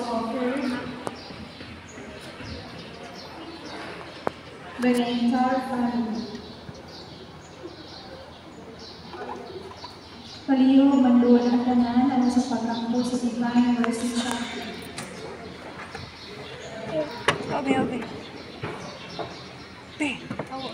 offered. By the entire family. Paliyo, manduan ang tanan, ano sa pagkampo sa Divine Mercy Chapel. Okay. Be, tawa.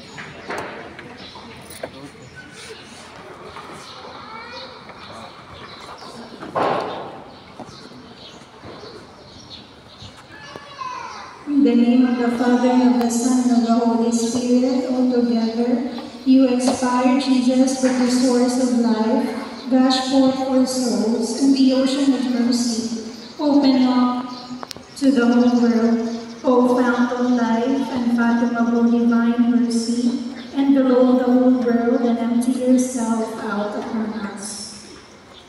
In the name of the Father, and of the Son, and of the Holy Spirit, all together, you expired, Jesus, with the source of life, gush forth for souls, and the ocean of mercy, open up to the whole world. O fount of life, and fathomable divine mercy, envelope the whole world and empty yourself out upon us.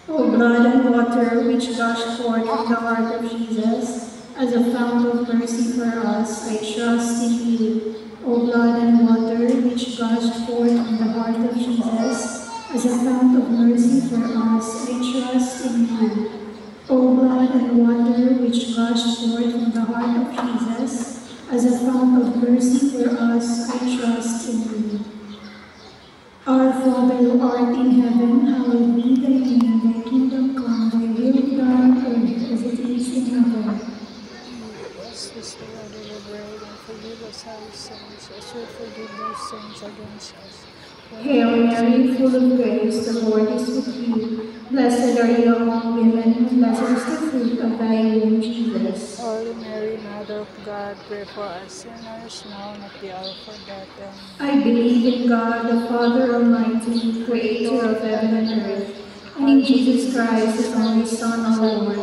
O blood and water which gush forth from the heart of Jesus, as a fount of mercy for us, I trust in you. O blood and water which gushed forth from the heart of Jesus, as a fount of mercy for us, I trust in you. O blood and water which gushed forth from the heart of Jesus, as a fount of mercy for us, I trust in you. Our Father who art in heaven, hallowed be thy name, thy kingdom come, thy will be done on earth as it is in heaven. Give us the order of bread, and forgive us our sins, as we forgive those sins against us. Hail Mary, full of grace, the Lord is with you. Blessed are you among women, and blessed is the fruit of thy womb, Jesus. Holy Mary, Mother of God, pray for us sinners, now and at the hour of our death. Amen. I believe in God, the Father Almighty, creator of heaven and earth, and in Jesus Christ, his only Son, our Lord,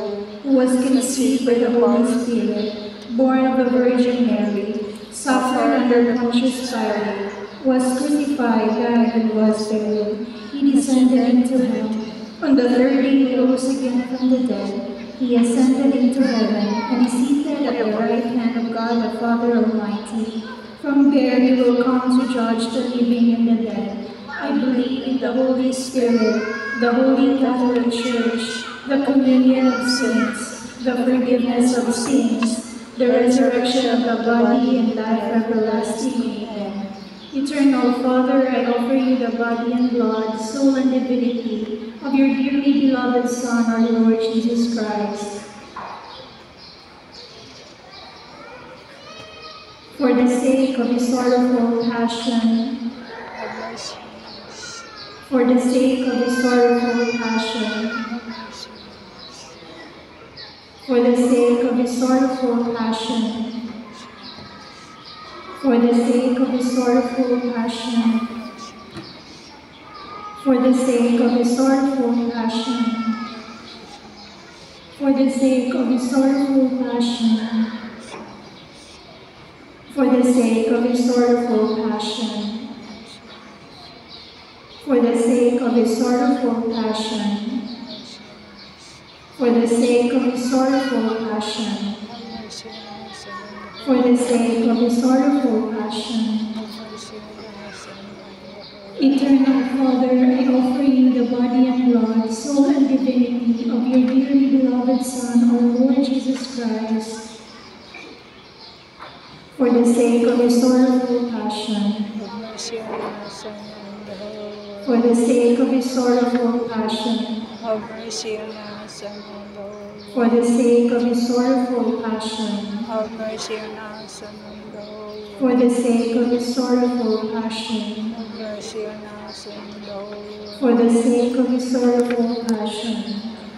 who was conceived by the Holy Spirit, born of the Virgin Mary, suffered under Pontius Pilate, was crucified, died, and was buried. He descended into hell. On the third day he rose again from the dead. He ascended into heaven, and is seated at the right hand of God the Father Almighty. From there he will come to judge the living and the dead. I believe in the Holy Spirit, the Holy Catholic Church, the communion of saints, the forgiveness of sins, the resurrection of the body, and life everlasting. Amen. Eternal Father, I offer you the body and blood, soul and divinity of your dearly beloved Son, our Lord Jesus Christ. For the sake of his sorrowful passion, Have mercy on us. for the sake of his sorrowful passion, Have mercy on us. for the sake of his sorrowful passion, for the sake of his sorrowful passion, for the sake of his sorrowful passion, for the sake of his sorrowful passion, for the sake of his sorrowful passion, for the sake of his sorrowful passion, for the sake of his sorrowful passion, Have mercy on us, and for the sake of his sorrowful passion. have mercy on us, and Eternal Father, I offer you the body and blood, soul and divinity of your dearly beloved Son, our Lord Jesus Christ, for the sake of his sorrowful passion, have mercy on us, and the whole world. for the sake of his sorrowful passion, Have mercy on us, and on the whole world. for the sake of his sorrowful passion, Have mercy on us, and on the whole world. for the sake of his sorrowful passion, Have mercy on us, and on the whole world. for the sake of his sorrowful passion,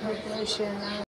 Have mercy on us.